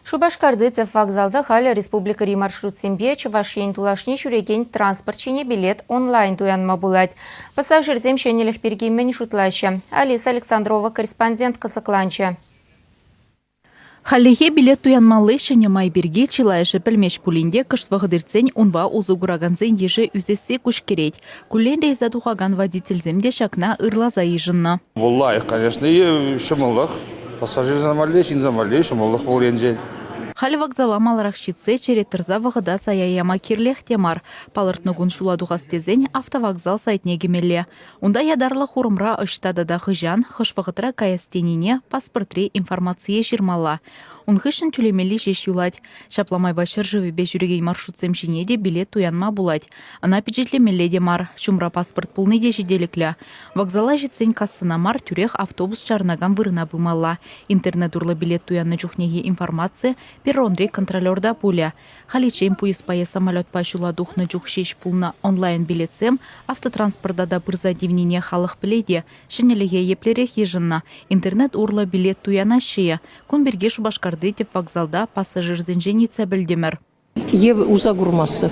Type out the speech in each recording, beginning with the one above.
Шубашкардыцев вокзалда халі республикари маршрут сембе Чувашень тулашни шуреген транспортчине билет онлайн туянма булать. Пассажирзем шенелих пергеймен шутлаще. Алиса Александрова, корреспондент Касакланча. Халлеге билет туянмалы шене майберге чилайшы пілмеш пулинде кышвағыдырцен унба узугураганзен ежі үзесе күш керет. Күлленде изадухаган водительземде шакна ырлаза ежынна. Валлахи, конечно, и шамаллах. Пассажир замалли, чин замалли, шамаллах бол енжел. Халі вокзала маларахшице черет тырза вағыда саяяма кирлех темар. Палыртнығын шуладуғастезен автовокзал сайтне кемелле. Унда ядарлы хурымра ыштадада хыжан, хышвағытра каястенине паспортре информация жирмала. Унхышын тюлемелі жеш юлать. Шапламай башыр живебе жүреген маршрут семшинеде билет туянма булать. Ана пиджетлемелле демар. Шумра паспорт пулныйде жеделікля. Вокзала житсен кассына мар тюрех автобус чарнаган вырына бымалла. Интернет урлы билет туянны чухнеге информация перронре контролерда пуля. Халичем пуиспае самолет пашула духны чухшеш пулна онлайн билетсем автотранспорта да бырза дивнине халық біледе. Шенелеге еплерех ежынна. Интернет урлы билет туяна шея. Кунберге Шубашкарды деп вокзалда пассажирзен женица білдемір. Ев уза гурмасы.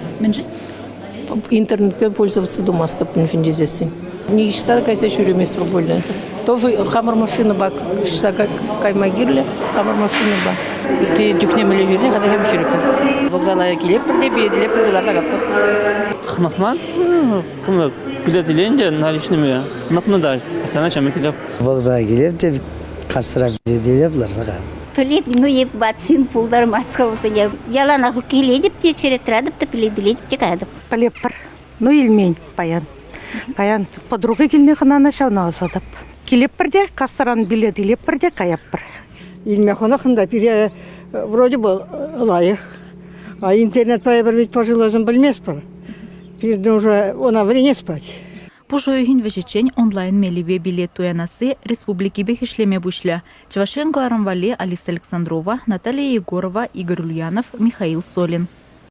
Интернетпен пользоваться думасты пунфиндезесин. Не считаю, кайся шуреме свободно. Тоже хамар машина бак, считаю, каймагирле, хамар машина бак. Ты дюхнемели жирне, когда хем шурепен. Вокзала келепірде, билетлерді ларда Хнахман, билет иленде наличными. Хнахман да, сана чаме келеп. Вокзала келепте, касыра делеплер саға. Пілеп, еп батсын пулдар масқа болса, ялан ақы келедіп те, черетірадып те, піледіледіп те қайдып. Пілеп бір, илмейн паян. Паян подруга келіне қынаны шауна ғасадып. Келеп бірде, касыран билет илеп бірде, қаяп бір. Илмехана хында пире вроде бы лайық. А интернет пая бір бет пожилозын білмес бір. Пирді уже она врене спать. Пужойгин вежечень онлайн меливе билет туянасы республики бехишлеме бушля. Чувашен Гларамвали, Алиса Александрова, Наталья Егорова, Игорь Ульянов, Михаил Солин.